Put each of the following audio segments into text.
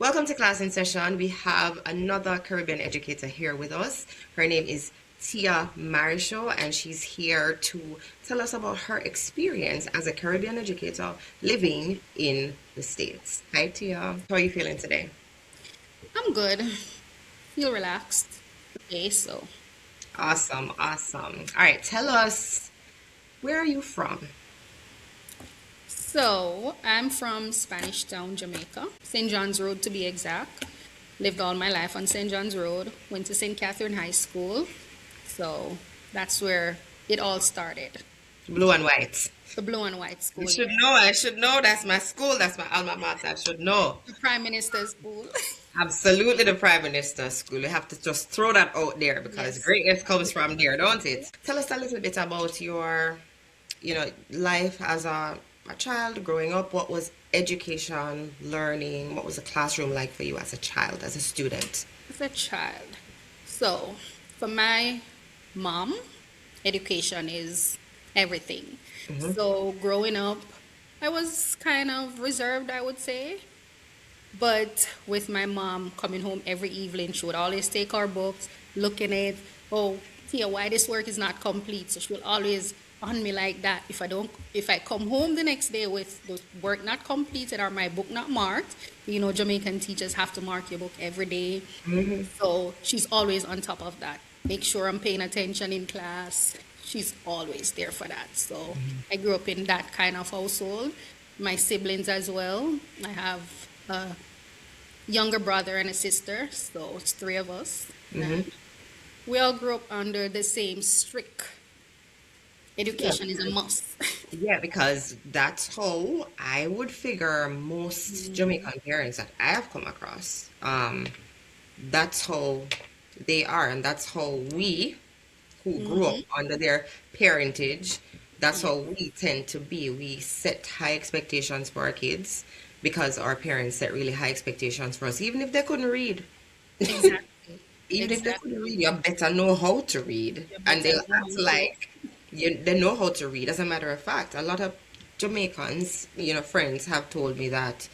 Welcome to Class in Session. We have another Caribbean educator here with us. Her name is Tia Marryshow, and she's here to tell us about her experience as a Caribbean educator living in the States. Hi, Tia. How are you feeling today? I'm good. Feel relaxed today, so. Awesome, awesome. All right, tell us, where are you from? So, I'm from Spanish Town, Jamaica, St. John's Road to be exact. Lived all my life on St. John's Road, went to St. Catherine High School. So, that's where it all started. Blue and white. The blue and white You school, should yeah. know. I should know. That's my school. That's my alma mater. I should know. The Prime Minister's school. Absolutely, the Prime Minister's school. You have to just throw that out there because Yes. greatness comes from there, don't it? Tell us a little bit about your, life as a child growing up. What was education, learning? What was the classroom like for you as a child, as a student? As a child. So, for my mom, education is everything. Hmm. So, growing up, I was kind of reserved, I would say. But with my mom coming home every evening, she would always take our books, look in it. Oh, Tia, why this work is not complete? So she will always on me like that. If I come home the next day with the work not completed or my book not marked, Jamaican teachers have to mark your book every day. Hmm. So she's always on top of that. Make sure I'm paying attention in class. She's always there for that. So I grew up in that kind of household. My siblings as well. I have a younger brother and a sister, so it's three of us. Hmm. And we all grew up under the same strict Yeah, education is a must. yeah, because that's how I would figure most Jamaican parents that I have come across. That's how they are, and that's how we who grew up Hmm. under their parentage, that's Yeah, how we tend to be. We set high expectations for our kids because our parents set really high expectations for us, even if they couldn't read. exactly. Even if they couldn't Exactly. read, you better know how to read. You And better they'll know act how to. like they know how to read. As a matter of fact, a lot of Jamaicans, friends have told me that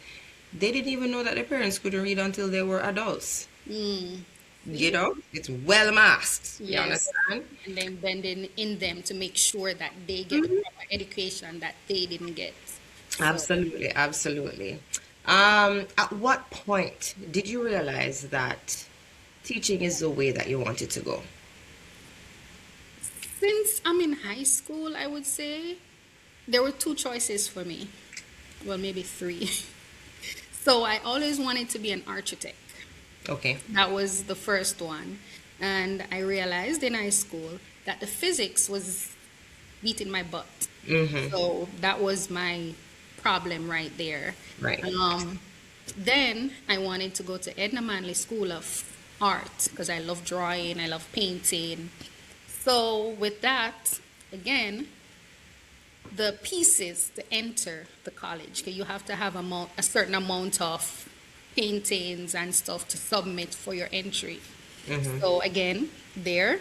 they didn't even know that their parents couldn't read until they were adults. Mm, You see? know, it's well masked. You Yes. understand? And then bending in them to make sure that they get the proper education that they didn't get. So Absolutely, absolutely. At what point did you realize that teaching is the way that you wanted to go? since I'm in high school, I would say there were two choices for me. Well, maybe three. So I always wanted to be an architect. Okay. That was the first one. And I realized in high school that the physics was beating my butt. Mm-hmm. So that was my problem right there. Right. Um, then I wanted to go to Edna Manley School of Art because I love drawing, I love painting. So with that, again, the pieces to enter the college, 'cause you have to have a certain amount of paintings and stuff to submit for your entry. Mm-hmm. So again, there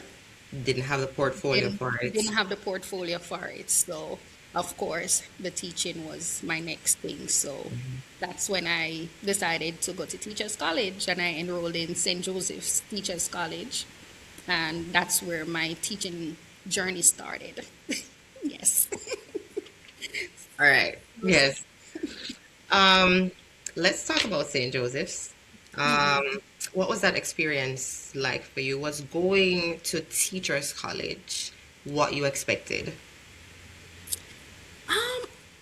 Didn't have the portfolio for didn't it. have the portfolio for it. So of course, the teaching was my next thing. So that's when I decided to go to Teachers College and I enrolled in St. Joseph's Teachers College. And that's where my teaching journey started. Yes. All right. Yes. Um, let's talk about St. Joseph's. Um, what was that experience like for you? Was going to teachers college what you expected?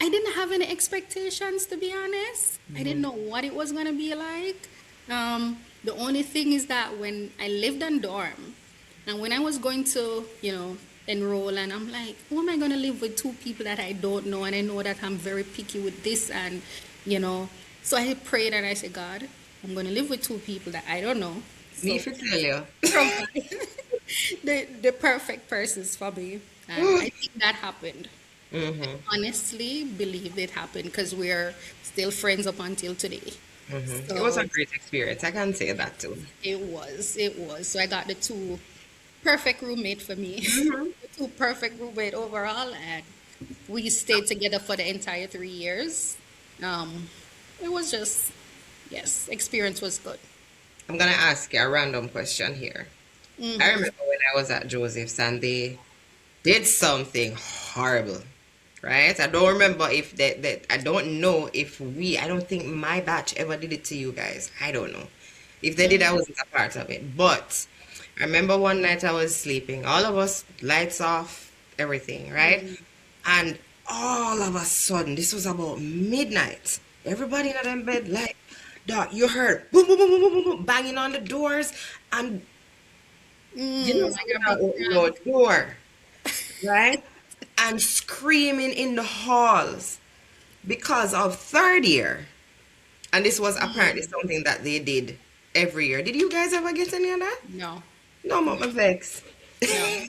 I didn't have any expectations to be honest. I didn't know what it was gonna be like. The only thing is that when I lived on dorm, and when I was going to, enroll, and I'm like, how am I gonna live with two people that I don't know, and I know that I'm very picky with this, and you know, so I prayed and I said, God, I'm gonna live with two people that I don't know. Me So for tell you. provide the perfect persons for me, and I think that happened. Mm-hmm. Honestly believe it happened because we're still friends up until today. Mm-hmm. It was a So great experience. I can say that too. it was. So I got the two perfect roommate for me, Mm-hmm. the two perfect roommate overall, and we stayed together for the entire 3 years. Um, it was just Yes, experience was good. I'm gonna ask you a random question here. I Mm-hmm. remember when I was at Joseph's and they did something horrible, right? I don't remember if that I don't know if I don't think my batch ever did it to you guys. I don't know. If they did, I wasn't a part of it. But I remember one night I was sleeping, all of us, lights off, everything, right? Mm-hmm. And all of a sudden, this was about midnight. Everybody in them bed, like, dog, you heard boom, boom, boom, boom, boom, boom, boom, banging on the doors, and you know, Like a someone big open prank. the door, right? And screaming in the halls because of third year. And this was apparently Mm. something that they did every year. Did you guys ever get any of that? No, No, no, Mama Vex. no.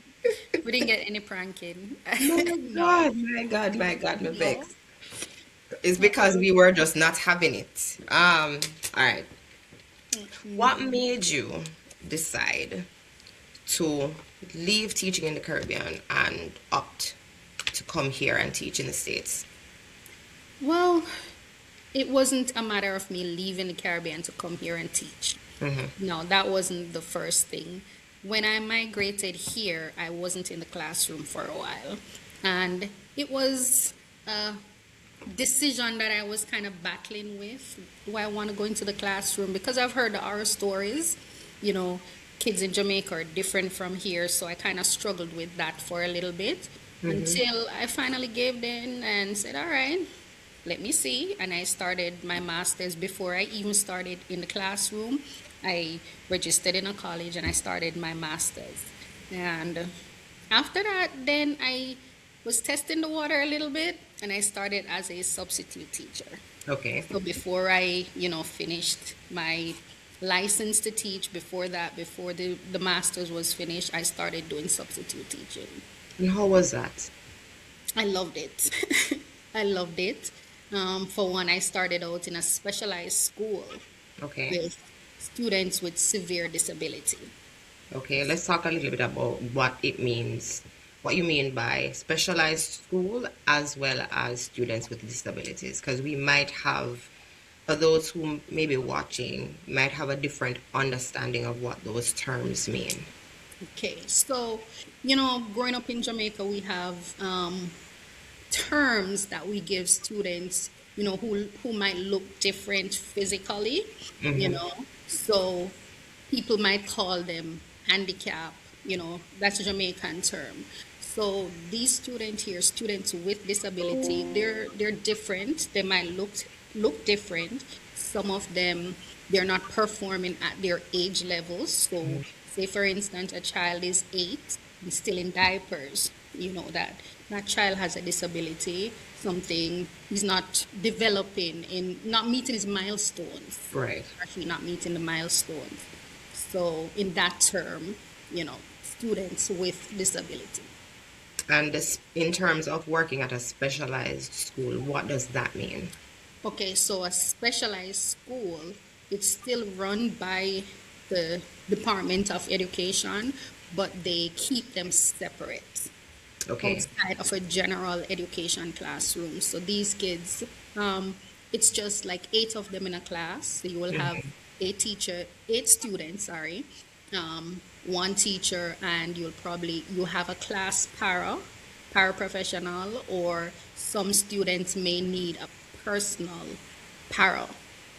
We didn't get any pranking. My No, God, my God, my God, my no. Vex. It's because we were just not having it. All right. What Mm-hmm. made you decide to leave teaching in the Caribbean and opt to come here and teach in the States? Well, it wasn't a matter of me leaving the Caribbean to come here and teach. Hmm. No, that wasn't the first thing. When I migrated here, I wasn't in the classroom for a while. And it was a decision that I was kind of battling with. Do I want to go into the classroom? Because I've heard the horror stories, you know, kids in Jamaica are different from here. So I kind of struggled with that for a little bit Hmm. until I finally gave in and said, all right, let me see. And I started my master's before I even started in the classroom. I registered in a college and I started my master's. And after that, then I was testing the water a little bit and I started as a substitute teacher. Okay. So before I, finished my license to teach, before that, before the master's was finished, I started doing substitute teaching. And how was that? I loved it. I loved it. For one, I started out in a specialized school Okay. with students with severe disability. Okay. Let's talk a little bit about what it means, what you mean by specialized school as well as students with disabilities, because we might have, for those who may be watching, might have a different understanding of what those terms mean. Okay, so, growing up in Jamaica, we have terms that we give students, who might look different physically, you Hmm. know. So people might call them handicap, that's a Jamaican term. So these students here, students with disability, they're different. They might look different. Some of them they're not performing at their age levels. So say for instance a child is 8 and still in diapers, that child has a disability, something he's not developing in not meeting his milestones, Right. actually not meeting the milestones. So in that term, students with disability. And this, in terms of working at a specialized school, what does that mean? Okay, so a specialized school, it's still run by the Department of Education, but they keep them separate Okay. outside of a general education classroom. So these kids, um, it's just like 8 of them in a class. So you will have Hmm. eight students, sorry, one teacher, and you have a class paraprofessional, or some students may need a personal para.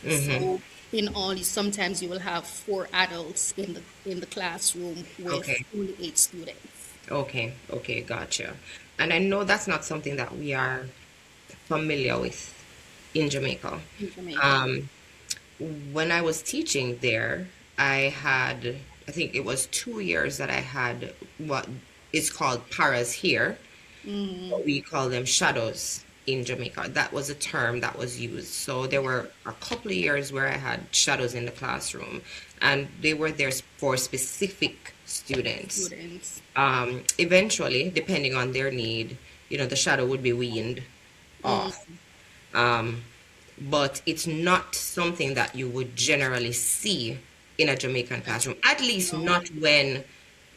Hmm. So in all, sometimes you will have 4 adults in the classroom with Okay. only 8 students. Okay. Okay. Gotcha. And I know that's not something that we are familiar with in Jamaica. In Jamaica. Um, when I was teaching there, I had, I think it was 2 years that I had what is called paras here. Mm, We call them shadows in Jamaica. That was a term that was used. So there yeah, were a couple of years where I had shadows in the classroom, and they were there for specific students. students. Eventually, depending on their need, the shadow would be weaned Mm, off. Um, but it's not something that you would generally see in a Jamaican classroom, at least no, not when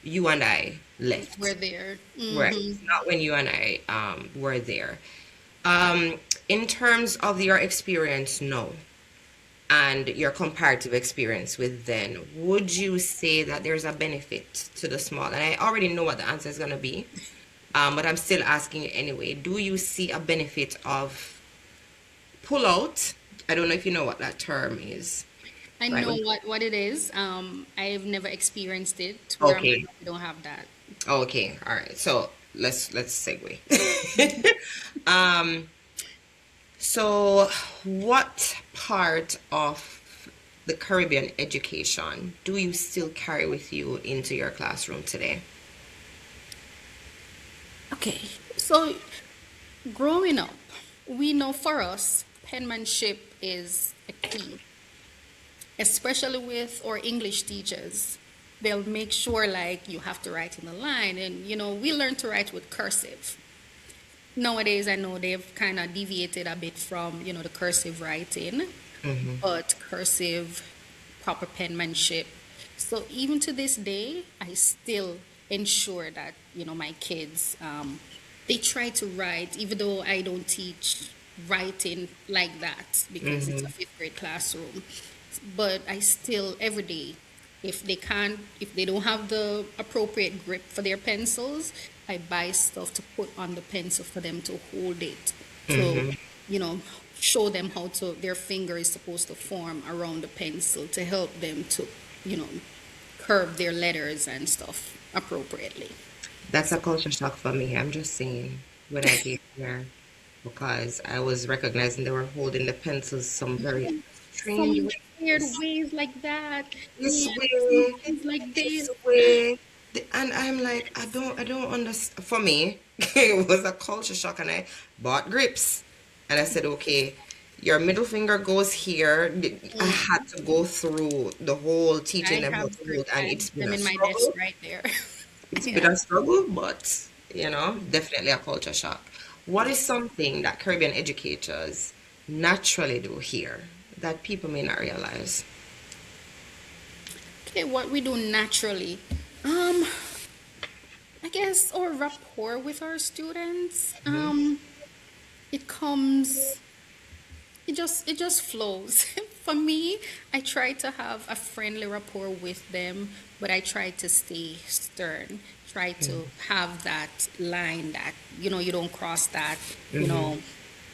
you and I we're left. there. Right. Hmm. Not when you and I were there. In terms of your experience, no. and your comparative experience with then, would you say that there's a benefit to the small? And I already know what the answer is going to be, but I'm still asking you anyway. Do you see a benefit of pull out? I don't know if you know what that term is. I Like, know what it is. I've never experienced it where I'm okay, at, we don't have that. okay, all right. So let's segue. um, so what part of the Caribbean education do you still carry with you into your classroom today? Okay, so growing up, we know for us, penmanship is a key, especially with our English teachers. They'll make sure like you have to write in the line, and we learn to write with cursive. Nowadays, I know they've kind of deviated a bit from the cursive writing, Mm-hmm. but cursive, proper penmanship. So even to this day, I still ensure that my kids they try to write, even though I don't teach writing like that because it's a Mm-hmm. fifth grade classroom. But I still every day, if they don't have the appropriate grip for their pencils, I buy stuff to put on the pencil for them to hold it. To Mm-hmm. you know show them how to their finger is supposed to form around the pencil to help them to you know curve their letters and stuff appropriately. That's a culture shock for me. I'm just saying when I came here because I was recognizing they were holding the pencils some very strange Some weird ways. ways like that. This Yeah, way, sometimes like this this. way. And I'm like, I don't understand. For me, it was a culture shock, and I bought grips, and I said, okay, your middle finger goes here. I Mm, had to go through the whole teaching I them how have to grip. hold, and I have it's been them a in my desk struggle. right there. It's been Yeah. a struggle, but definitely a culture shock. What is something that Caribbean educators naturally do here that people may not realize? Okay, what we do naturally. Um, I guess our rapport with our students. Hmm. It comes it just flows. For me, I try to have a friendly rapport with them, but I try to stay stern. Try to have that line that you don't cross that. You Hmm. know,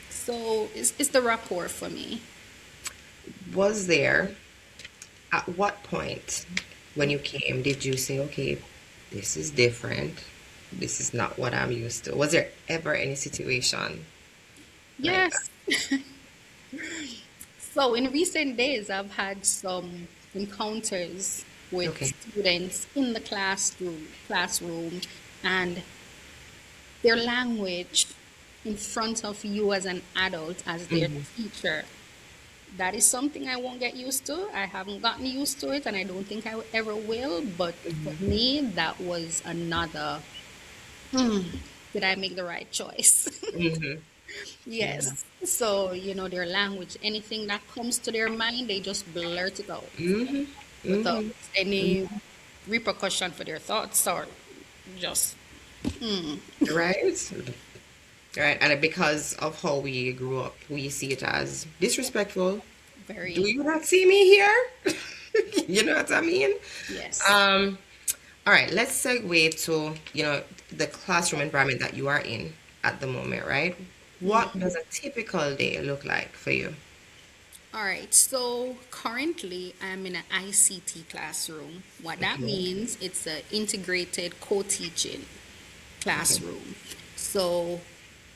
so it's the rapport for me. Was there, at what point when you came, did you say, okay, this is different? This is not what I'm used to. Was there ever any situation like that? Yes. So in recent days, I've had some encounters with Okay. students in the classroom, and their language in front of you as an adult, as their Hmm. teacher. That is something I won't get used to. I haven't gotten used to it, and I don't think I ever will. But for me, that was another, hmm, did I make the right choice? Hmm. Yeah. Yes. So, their language, anything that comes to their mind, they just blurt it out Hmm. without Hmm. any repercussion for their thoughts or just, mm, Right? Right. And because of how we grew up, we see it as disrespectful. Do very, you not see me here? You know what I mean? yes. Um, all right, let's segue to, the classroom environment that you are in at the moment, right? What does a typical day look like for you? All right, so currently I'm in an ICT classroom. What that Okay. means, it's an integrated co-teaching Okay. classroom. So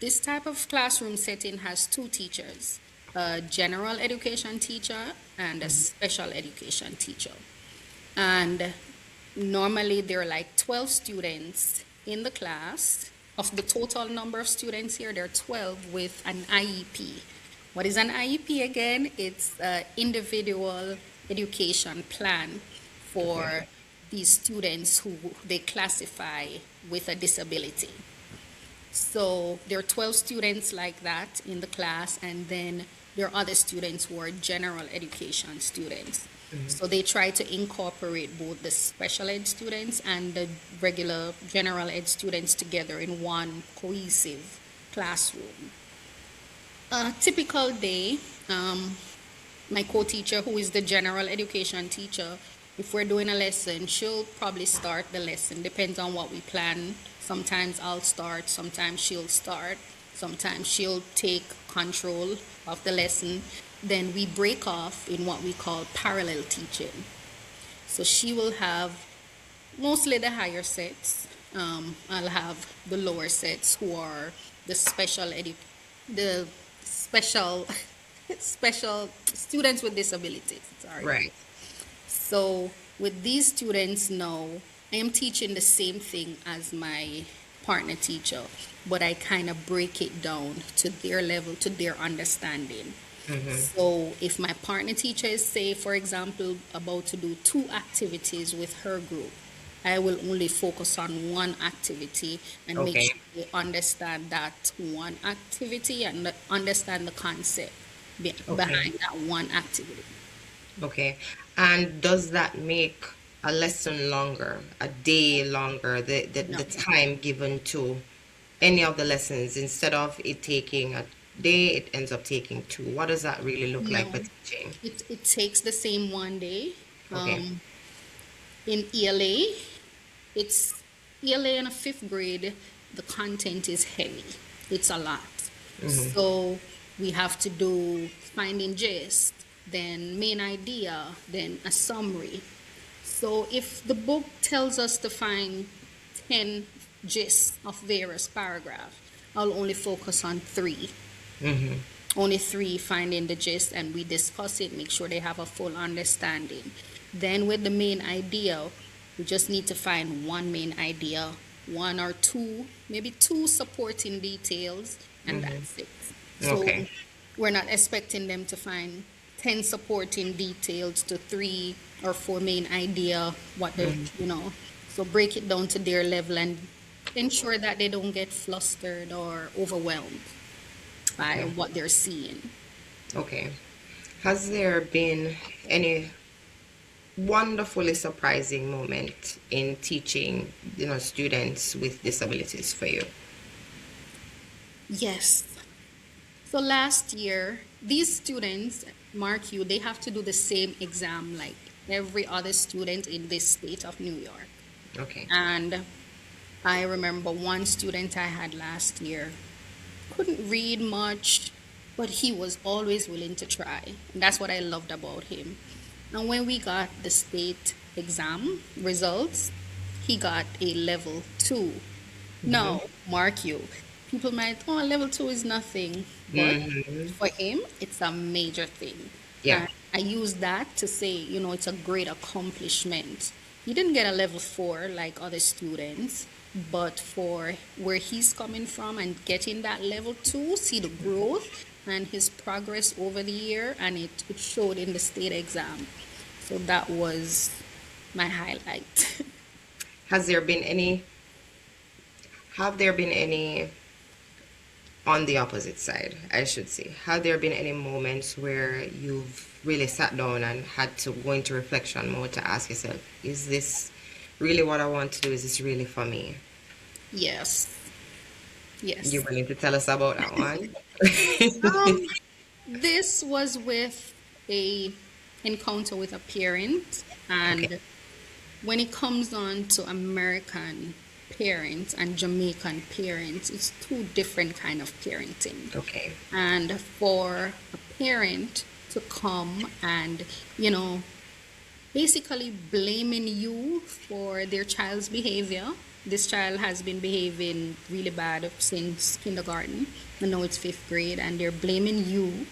this type of classroom setting has two teachers, a general education teacher and a special education teacher. And normally there are like 12 students in the class. Of the total number of students here, there are 12 with an IEP. What is an IEP again? It's an individual education plan Okay. for these students who they classify with a disability. So there are 12 students like that in the class, and then there are other students who are general education students. So they try to incorporate both the special ed students and the regular general ed students together in one cohesive classroom. A typical day, my co-teacher, who is the general education teacher, if we're doing a lesson, she'll probably start the lesson. Depends on what we plan. Sometimes I'll start, sometimes she'll start, sometimes she'll take control of the lesson. Then we break off in what we call parallel teaching. So she will have mostly the higher sets. I'll have the lower sets who are the the special special students with disabilities. Sorry. Right. So with these students now, I am teaching the same thing as my partner teacher, but I kind of break it down to their level, to their understanding. Mm-hmm. So if my partner teacher is, say, for example, about to do two activities with her group, I will only focus on one activity and make Okay. sure they understand that one activity and understand the concept Okay. behind that one activity. Okay. And does that make a lesson longer, a day longer, the No, time given to any of the lessons instead of it taking a day, it ends up taking two? What does that really look like for no. teaching? It takes the same one day. Okay. Um, in ELA, it's ELA in a fifth grade, the content is heavy. It's a lot. Mm-hmm. So we have to do finding gist, then main idea, then a summary. So if the book tells us to find 10 gists of various paragraphs, I'll only focus on three. Mm-hmm. Only three finding the gist, and we discuss it, make sure they have a full understanding. Then with the main idea, we just need to find one main idea, one or two, maybe two supporting details, and Mm-hmm. that's it. So Okay. we're not expecting them to find 10 supporting details to three or four main idea, what the, Mm-hmm. you know. So break it down to their level and ensure that they don't get flustered or overwhelmed by Okay. what they're seeing. Okay. Has there been any wonderfully surprising moment in teaching, students with disabilities for you? Yes. So last year, these students, mark you, they have to do the same exam like every other student in this state of New York. Okay. And I remember one student I had last year couldn't read much, but he was always willing to try. And that's what I loved about him. And when we got the state exam results, he got a level two. Mm-hmm. Now, mark you, people might, oh, level two is nothing, but Mm-hmm. for him, it's a major thing. Yeah. And I use that to say, it's a great accomplishment. He didn't get a level four like other students, but for where he's coming from and getting that level two, see the growth and his progress over the year, and it showed in the state exam. So that was my highlight. Has there been any, have there been any, on the opposite side, I should say, have there been any moments where you've really sat down and had to go into reflection mode to ask yourself, is this really what I want to do? Is this really for me? Yes, You yes. willing to tell us about that one? Um, this was with a encounter with a parent, Okay. and when it comes on to American parents and Jamaican parents, it's two different kind of parenting. Okay. And for a parent to come and, you know, basically blaming you for their child's behavior. This child has been behaving really bad since kindergarten, and now it's fifth grade, and they're blaming you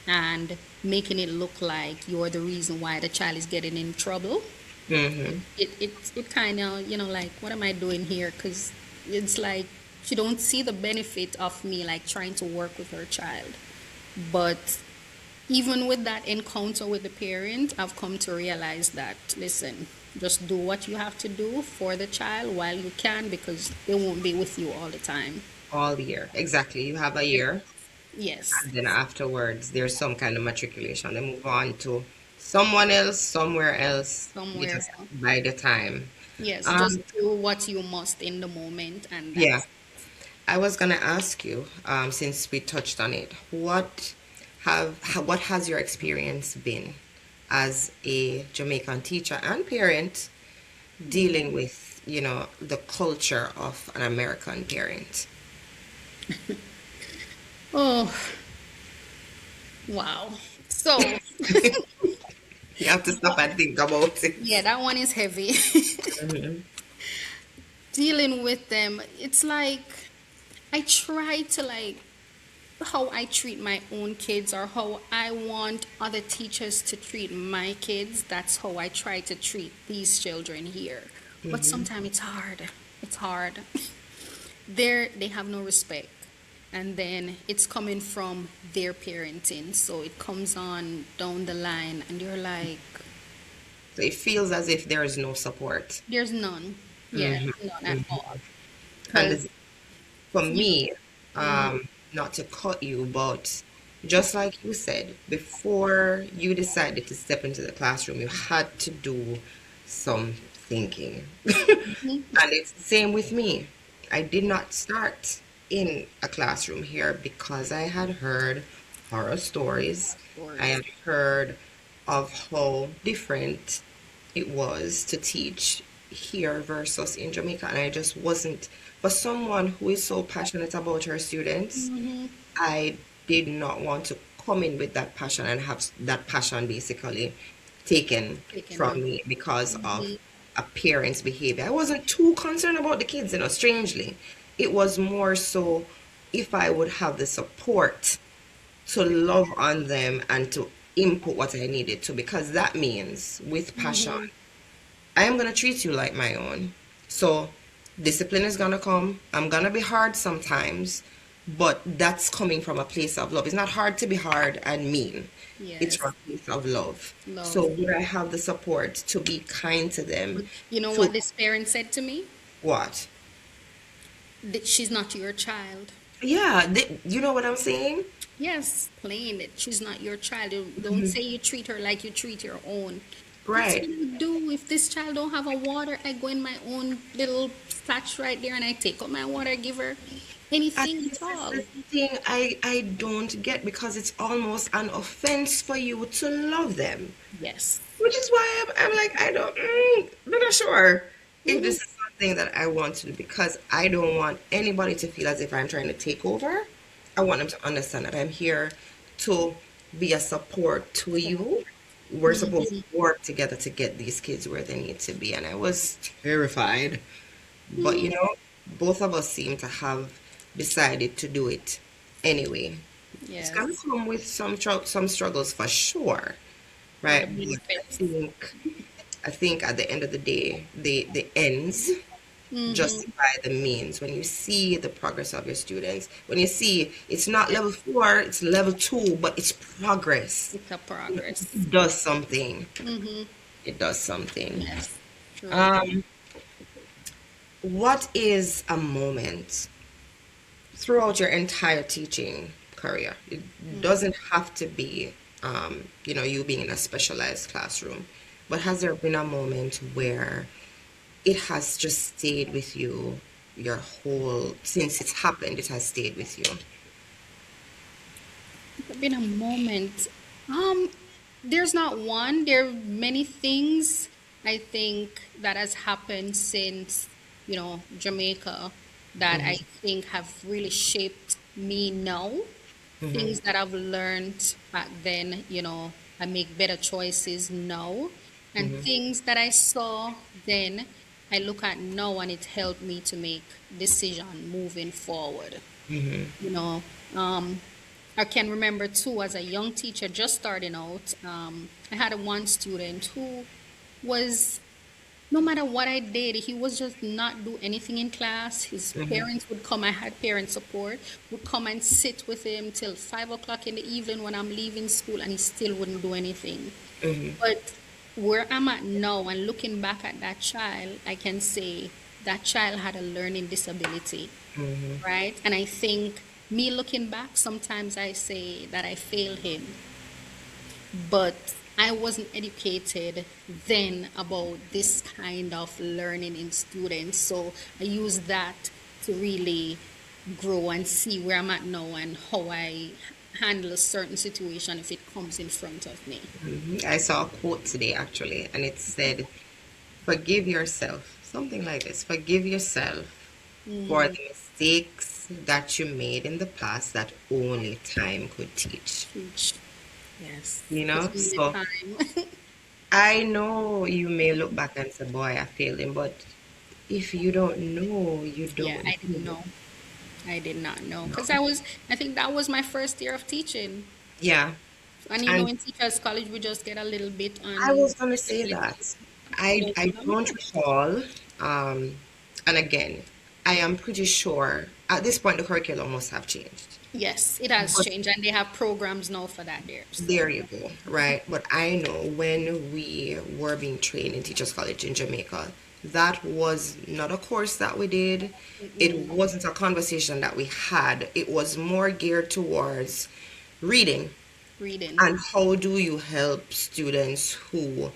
and making it look like you're the reason why the child is getting in trouble. Mm-hmm. It kind of, like, what am I doing here? Because it's like she don't see the benefit of me like trying to work with her child. But even with that encounter with the parent, I've come to realize that, listen, just do what you have to do for the child while you can, because they won't be with you all the time. All year. Exactly. You have a year, Yes, and then afterwards, there's some kind of matriculation. They move on to someone else, somewhere else. You somewhere just else. by the time. Yes, just Um, do what you must in the moment, and yeah. that's I was gonna ask you, since we touched on it, what what has your experience been as a Jamaican teacher and parent dealing with, the culture of an American parent? Oh, wow. So, You have to stop and think about yeah, it. that one is heavy. Mhm. Dealing with them, it's like I try to like how I treat my own kids or how I want other teachers to treat my kids. That's how I try to treat these children here. But sometimes it's hard. It's hard. They have no respect. And then it's coming from their parenting. So it comes on down the line and you're like, So it feels as if there is no support. there's none. Yeah, Hmm. none at all. And Because, for you know, me, not to cut you, but just like you said, before you decided to step into the classroom, you had to do some thinking. And it's the same with me. I did not start in a classroom here because I had heard horror stories. I stories. had heard of how different it was to teach here versus in Jamaica. And I just wasn't, for someone who is so passionate about her students, Hmm. I did not want to come in with that passion and have that passion basically taken Taken from away. me because of Hmm. a parent's behavior. I wasn't too concerned about the kids, strangely. It was more so if I would have the support to love on them and to input what I needed to, because that means with passion, Hmm. I am going to treat you like my own. So discipline is going to come. I'm going to be hard sometimes, but that's coming from a place of love. It's not hard to be hard and mean. It's Yes. from a place of love. So Love. would I have the support to be kind to them? But you know To what this parent said to me? what? That she's not your child. Yeah, you know what I'm saying? Yes, plain that she's not your child. Don't say you treat her like you treat your own. That's what Right. I do. If this child don't have a water, I go in my own little patch right there and I take out my water, give her And anything at this is all. the thing I don't get, because it's almost an offense for you to love them. Yes. Which is why I'm like, I'm not sure if Hmm. this is something that I want to do, because I don't want anybody to feel as if I'm trying to take over. I want them to understand that I'm here to be a support to you. We're supposed Hmm. to work together to get these kids where they need to be. And I was terrified. But both of us seem to have decided to do it anyway. It's gonna Yes. come with some struggles for sure, For the right? But benefits. I think at the end of the day, the ends Hmm. justify the means. When you see the progress of your students, when you see it's not level 4, it's level 2, but it's progress. It's a progress. It does something. Hmm. It does something. Yes. True. Um, what is a moment throughout your entire teaching career? It doesn't have to be, you being in a specialized classroom, but has there been a moment where it has just stayed with you your whole, since it's happened, it has stayed with you? Been a moment. Um, there's not one. There are many things I think that has happened since, Jamaica that I Hmm. think have really shaped me now. Hmm. Things that I've learned back then, I make better choices now. And Hmm. things that I saw then, I look at now and it helped me to make decision moving forward. Hmm. You know, um, I can remember too, as a young teacher just starting out, I had a one student who was, no matter what I did, he was just not do anything in class. His Hmm. parents would come, I had parent support, would come and sit with him till 5 o'clock in the evening when I'm leaving school, and he still wouldn't do anything. Hmm. But where I'm at now and looking back at that child, I can say that child had a learning disability, Hmm. right? And I think me looking back, sometimes I say that I failed him, but I wasn't educated then about this kind of learning in students. So I use that to really grow and see where I'm at now and how I handle a certain situation if it comes in front of me. I saw a quote today actually, and it said, "Forgive yourself." Something like this: "Forgive yourself for Mm-hmm. the mistakes that you made in the past that only time could teach." Preach. Yes. You Because know, we need so time. I know you may look back and say, "Boy, I failed him," but if you don't know, you Yeah, don't I didn't know. know. I did not know. No. Because I think that was my first year of teaching. Yeah, And you know, and in teachers' college, we just get a little bit I on was gonna say disability. that We I don't I give them don't much. recall, um, and again, I am pretty sure at this point the curriculum must have changed. Yes, it has But changed, and they have programs now for that there. So, there you go, right? But I know when we were being trained in Teachers College in Jamaica, that was not a course that we did. It wasn't a conversation that we had. It was more geared towards reading. reading. And how do you help students who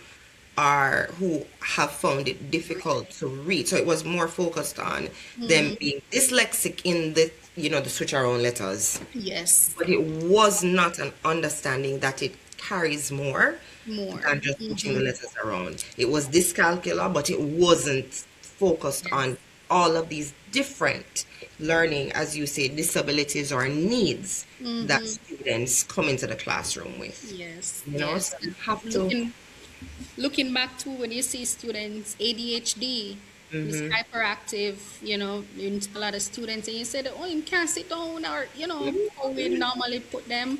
have found it difficult to read? So it was more focused on them Mm-hmm. being dyslexic in the switch around letters. Yes, But it was not an understanding that it carries more more. than just switching the Mm-hmm. letters around. It was dyscalculia, but it wasn't focused on Yes, all of these different learning, as you say, disabilities or needs that mm-hmm. students come into the classroom with. Yes, So yes. you have to. Looking back to when you see students ADHD, this Hmm. hyperactive, in a lot of students, and you said, oh, you can't sit down, or how we normally put them,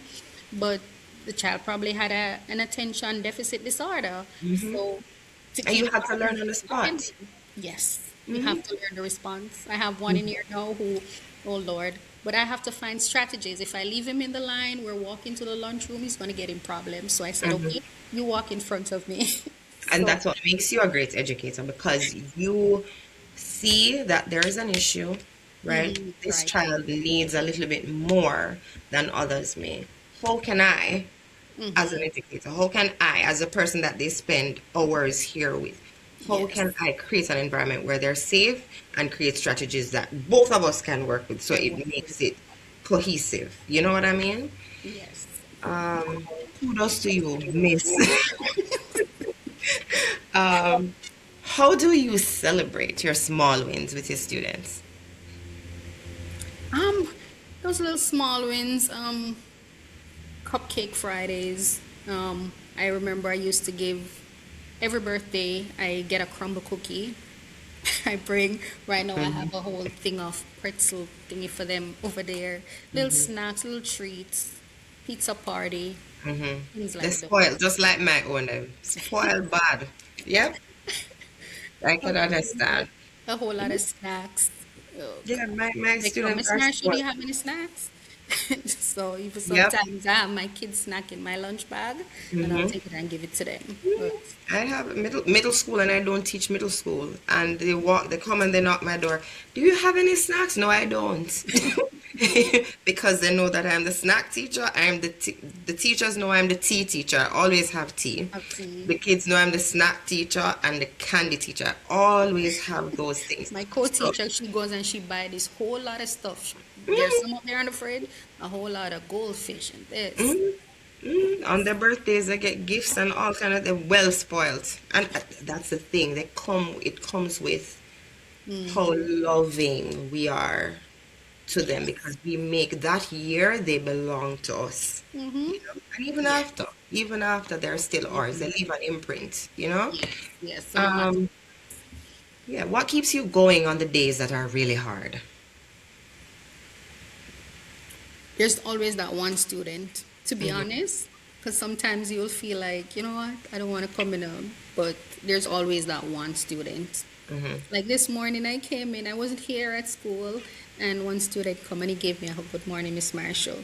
but the child probably had an attention deficit disorder. So to And you keep had to learn on the spot. attending, yes, you have to learn the response. I have one in here now who, oh Lord, but I have to find strategies. If I leave him in the line, we're walking to the lunchroom, he's going to get in problems. So I said, okay, you walk in front of me. And So, that's what makes you a great educator because you see that there is an issue, right? This right. child needs a little bit more than others may. How can I, as an educator, how can I, as a person that they spend hours here with, how Yes. can I create an environment where they're safe and create strategies that both of us can work with so Can it work with. makes it cohesive? You know what I mean? Yes. Um, Kudos to you, Miss. Um, how do you celebrate your small wins with your students? Um, those little small wins, cupcake Fridays. I remember I used to give every birthday I get a crumble cookie. I bring right now I Hmm. have a whole thing of pretzel thingy for them over there. Little Hmm. snacks, little treats, pizza party, Hmm. things They're like spoiled, those. just like my own. Spoiled bad. Yep, I can understand. A whole lot of snacks. Oh Yeah, God. my They come, students Miss are Marshall, do spoiled. you have any snacks? So even Yep. sometimes I have my kids snack in my lunch bag and I'll Hmm. take it and give it to them. But I have middle school and I don't teach middle school. And they come and they knock my door. Do you have any snacks? No, I don't. Because they know that I'm the snack teacher. The teachers know I'm the tea teacher. I always have tea. I'll see. The kids know I'm the snack teacher and the candy teacher. I always have those things. My So, co-teacher, she goes and she buy this whole lot of stuff. There's mm, some up there on the fridge, a whole lot of goldfish and this. mm, on their birthdays, they get gifts and all kind of. They're well spoiled, and that's the thing. It comes with how loving we are to them Yes. because we make that year they belong to us. Mm-hmm. And Yeah. even after they're still ours, they leave an imprint. Yes. Yes. So no matter. Um, yeah, what keeps you going on the days that are really hard? There's always that one student, to be Hmm. honest, because sometimes you'll feel like, you know what, I don't want to come in, but there's always that one student. Hmm. Like this morning, I came in, I wasn't here at school, and one student come and he gave me a hug, good morning, Miss Marshall.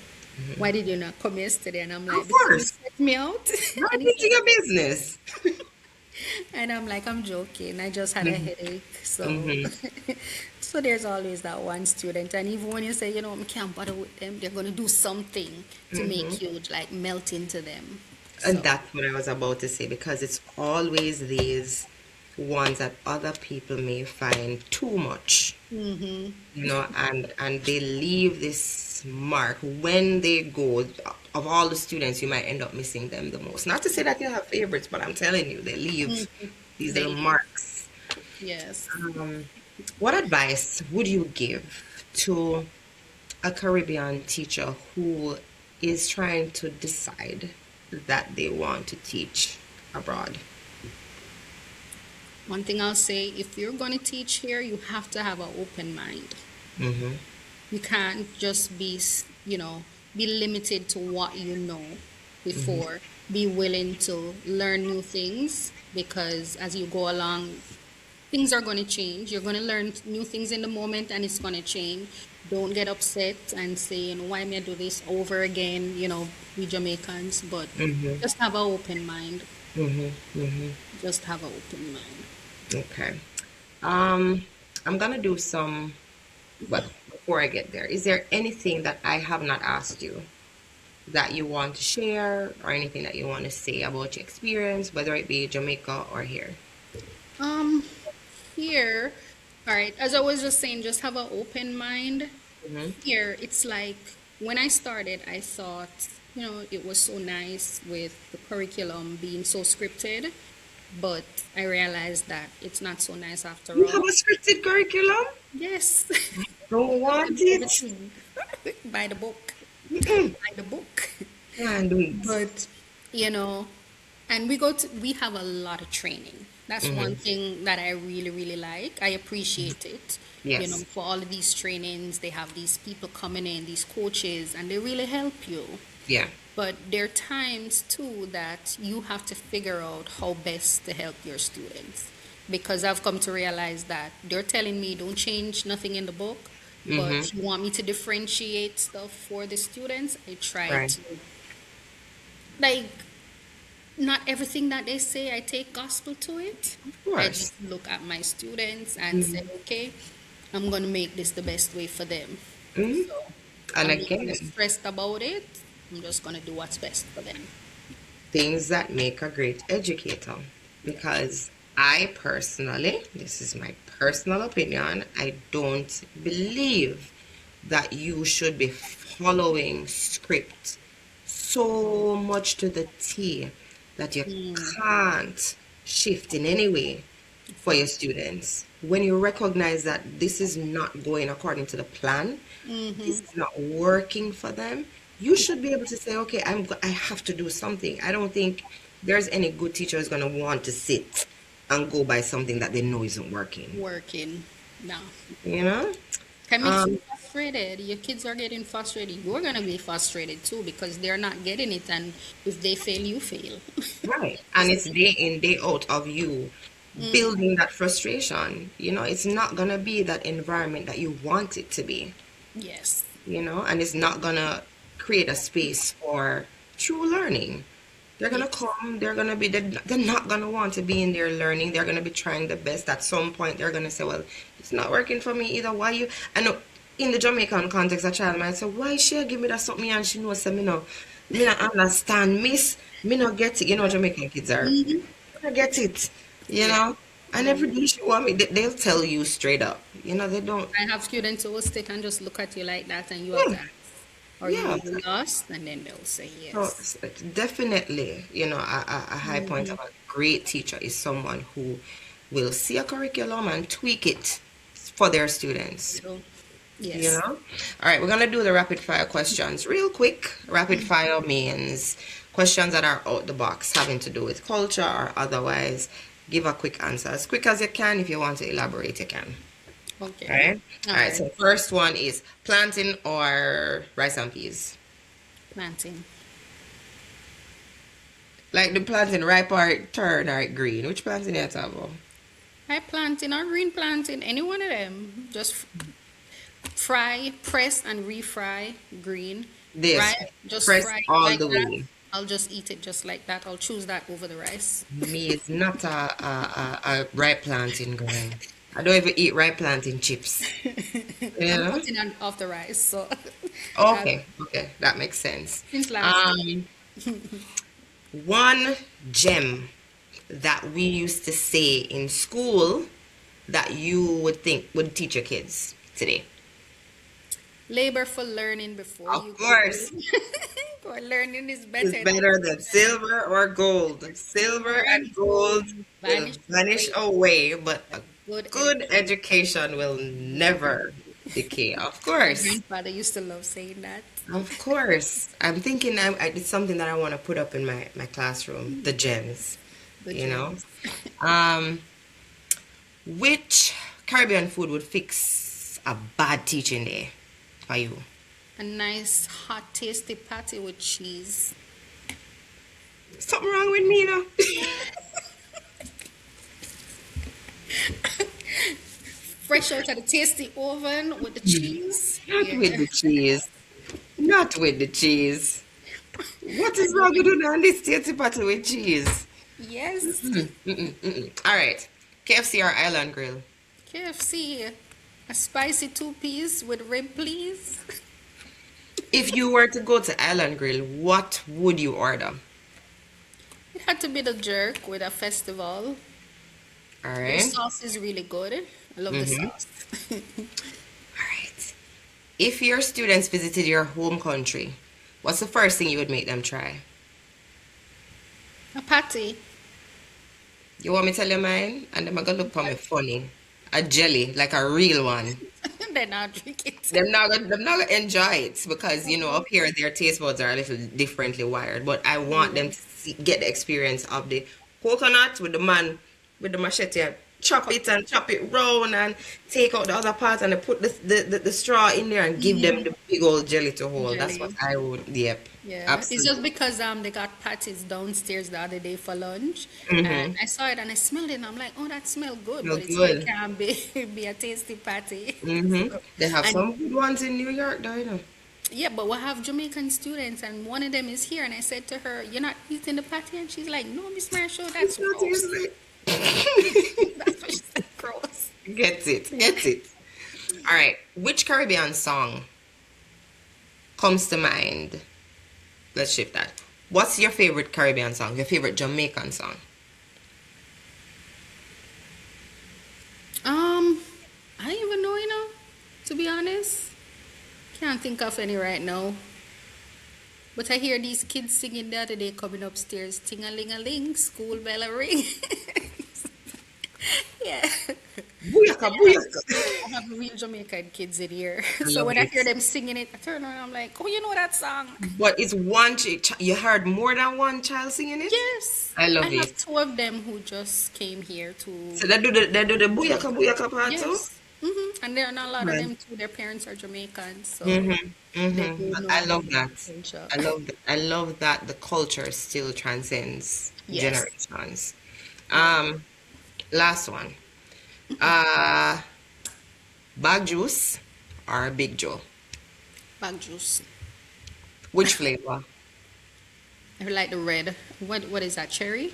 Why did you not come yesterday? And I'm like, Of because you course, set me out. right And he into said, your business. and I'm like, I'm joking. I just had a Hmm. headache. So, Hmm. so there's always that one student. And even when you say, I can't bother with them, they're going to do something to Hmm. make you like melt into them. And So, that's what I was about to say because it's always these ones that other people may find too much, Mm-hmm. and they leave this mark when they go. Of all the students, you might end up missing them the most. Not to say that you have favorites, but I'm telling you, they leave Mm-hmm. these little They, marks. yes. Um, what advice would you give to a Caribbean teacher who is trying to decide that they want to teach abroad? One thing I'll say, if you're going to teach here, you have to have an open mind. Mm-hmm. You can't just be, be limited to what you know Mm-hmm. before. Be willing to learn new things because as you go along, things are going to change. You're going to learn new things in the moment and it's going to change. Don't get upset and say, why may I do this over again, we Jamaicans, but Mm-hmm. just have an open mind. Mm-hmm. Mm-hmm. Just have an open mind. Okay. Um, I'm gonna do some, but before I get there, is there anything that I have not asked you that you want to share or anything that you want to say about your experience, whether it be Jamaica or here? Um, Here, all right, as I was just saying, just have an open mind. Mm-hmm. Here, it's like when I started, I thought, it was so nice with the curriculum being so scripted, but I realized that it's not so nice after You have all. a scripted curriculum? Yes, Don't have to want do it. everything by the book, Mm-mm. by the book. Can't do it. But, you know, and we have a lot of training. That's one Mm-hmm. thing that I really, really like. I appreciate it. Yes. For all of these trainings, they have these people coming in, these coaches, and they really help you. Yeah. But there are times too that you have to figure out how best to help your students. Because I've come to realize that they're telling me don't change nothing in the book, Mm-hmm. but you want me to differentiate stuff for the students. I try Right. to, like, not everything that they say, I take gospel to it. Of I course. just look at my students and say, Mm-hmm. okay, I'm going to make this the best way for them. Mm-hmm. So And I'm not going to again, stress about it. I'm just going to do what's best for them. things that make a great educator. Because I personally, this is my personal opinion, I don't believe that you should be following script so much to the T that you Mm, can't shift in any way for your students. When you recognize that this is not going according to the plan, this mm-hmm. is not working for them, you should be able to say, okay, I have to do something. I don't think there's any good teacher is going to want to sit and go by something that they know isn't working. Working. No. You know? Can make you Um, frustrated. Your kids are getting frustrated. You're going to be frustrated too because they're not getting it. And if they fail, you fail. right. And it's day in, day out of you building that frustration. It's not going to be that environment that you want it to be. Yes. And it's not gonna create a space for true learning. They're gonna Yes. come, they're not gonna want to be in there learning. They're gonna be trying the best. At some point, they're gonna say, well, it's not working for me either. Why you? I know in the Jamaican context, a child might say, why she give me that something and she knows, say, me not understand, miss, me not get it. Jamaican kids are, Hmm. I get it, you Yeah. know. And every Mm. day she want me, they'll tell you straight up. They don't. I have students who will sit and just look at you like that, and you have Yeah, to ask, are yeah. you lost? And then they'll say So yes. definitely, a high point Hmm. of a great teacher is someone who will see a curriculum and tweak it for their students. So, You yes. know? All right, we're gonna do the rapid fire questions real quick. Rapid fire means questions that are out the box, having to do with culture or otherwise. Give a quick answer as quick as you can. If you want to elaborate, you can. All Okay. right. All All right. right. So first one is plantain or rice and peas. Planting. Like the plantain ripe or turn or green. Which plantain you talking about? I planting or green planting, any one of them. Just fry, press, and refry green. This. Right? Just Press fry it all like the that. way. I'll just eat it just like that. I'll choose that over the rice. Me is not a ripe plantain girl. I don't even eat ripe plantain chips. You I'm know? cutting on off the rice, so that Okay, okay, that makes sense. since last week. Um, one gem that we used to say in school that you would think would teach your kids today? Labor for learning before Of you course, go. Or learning is is better than better than silver or gold. Silver silver and and gold gold. will Vanish vanish away. away, but a Good good education. education will never decay. Of course. Grandfather used to love saying that. Of course. I'm thinking it's something that I want to put up in my classroom, the gems, The you know? gems. Um, which Caribbean food would fix a bad teaching day for you? A nice hot tasty patty with cheese. Something wrong with me, now? Fresh out of the tasty oven with the cheese. Not Yeah. with the cheese. Not with the cheese. What is wrong with you on this tasty patty with cheese? Yes. All right. KFC or Island Grill? KFC. A spicy two piece with rib, please. If you were to go to Island Grill, what would you order? It had to be the jerk with a festival. All The right. sauce is really good. I love the Mm-hmm. sauce. All right. If your students visited your home country, what's the first thing you would make them try? A patty. You want me to tell you mine? And them are gonna look for me funny. A jelly, like a real one. Then I'll drink it. Them not gonna enjoy it because up here their taste buds are a little differently wired. But I want them to get the experience of the coconut with the man with the machete and chop it and chop it round and take out the other part and put the straw in there and give them the big old jelly to hold. That's what Jelly. I would. Yep, Yeah, it's just absolutely. because they got patties downstairs the other day for lunch, and Mm-hmm. I saw it and I smelled it and I'm like, oh, that smell good, Feel but it still good. can't be be a tasty patty. Mm-hmm. So, They have and some good ones in New York, though. yeah, but we have Jamaican students, and one of them is here, and I said to her, "You're not eating the patty," and she's like, "No, Miss Marshall, It's that's not gross." easy. That's what she said, gross. Get it, get it. All right. Which Caribbean song comes to mind? Let's shift that. What's your favorite Caribbean song? Your favorite Jamaican song? I don't even know, to be honest. Can't think of any right now. But I hear these kids singing the other day coming upstairs. Ting-a-ling-a-ling, school bell a ring. Yeah. Booyaka, booyaka. I have real Jamaican kids in here. I So love when I it. hear them singing it, I turn around, I'm like, oh, you know that song? But it's one. You heard more than one child singing it. Yes. I I love have it. two of them who just came here to. So they do the booyaka booyaka part too. Yes. And there are not a lot of Right. them too. Their parents are Jamaican, so Mhm. they Mhm. do But know I about love the that. culture. I love that. I love that the culture still transcends Yes. generations. Yeah. Um, Last one. Uh, Bag juice or Big Joe? Bag juice. Which flavor? I like the red. What is that? Cherry?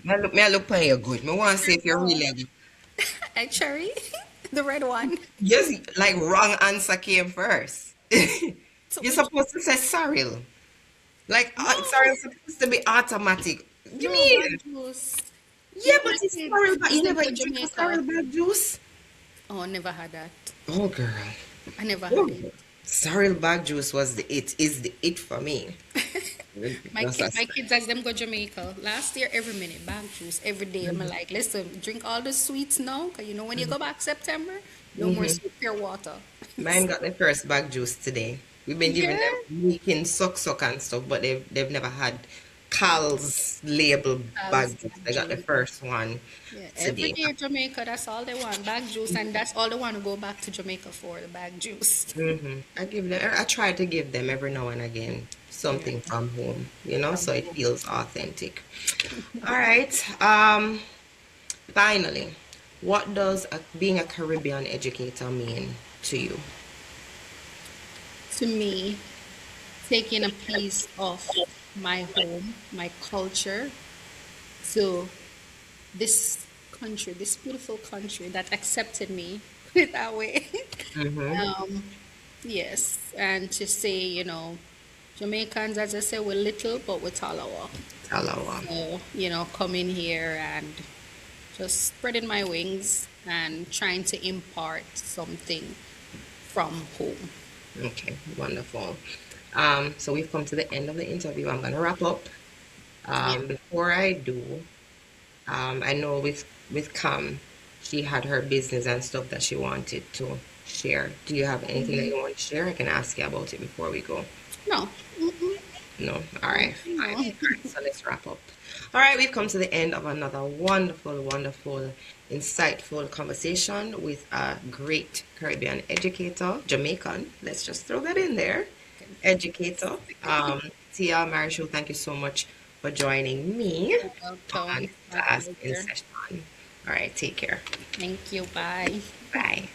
Me I look for you good. Me want to see if you're Oh, really good. a cherry? The red one. Yes, like wrong answer came first. So You're which? supposed to say sorrel. Like No, sorrel supposed to be automatic. You no, mean? bag juice. Yeah, Yeah, but my it's kids sorrel. But as you them never go drink a Jamaica. sorrel bag juice. Oh, never had that. Oh, girl. I never had Oh, it. sorrel bag juice was the it. Is the it for me. Just My as kids as them go Jamaica. Last year, every minute, bag juice, every day. I'm like, listen, drink all the sweets now, 'cause you know when you go back September, no more hmm sweet pure water. Mine got the first bag juice today. We've been giving Yeah. them weekend suck and stuff, but they've never had Cal's label As bag juice. bag They got the juice. first one Yeah, every today. day Jamaica, that's all they want, bag juice, and that's all they want to go back to Jamaica for, the bag juice. I try to give them every now and again Yeah, something from home, from so it home. feels authentic. All right. Finally, what does being a Caribbean educator mean to you? To me, taking a piece of my home, my culture, to this country, this beautiful country that accepted me, put that way. Mm-hmm. um, yes, and to say, Jamaicans, as I say, we're little, but we're taller. Talawa. So, coming here and just spreading my wings and trying to impart something from home. Okay, wonderful. So we've come to the end of the interview. I'm gonna wrap up. Yeah. Before I do, I know with Cam, she had her business and stuff that she wanted to share. Do you have anything that Mhm. you want to share? I can ask you about it before we go. No. Mm-mm. No? All No. right, fine. No. All right, so let's wrap up. All right, we've come to the end of another wonderful, wonderful, insightful conversation with a great Caribbean educator, Jamaican. Let's just throw that in there. Educator. Tia Marryshow, thank you so much for joining me You're on welcome. My Class in pleasure. Session. All right, take care. Thank you. Bye. Bye.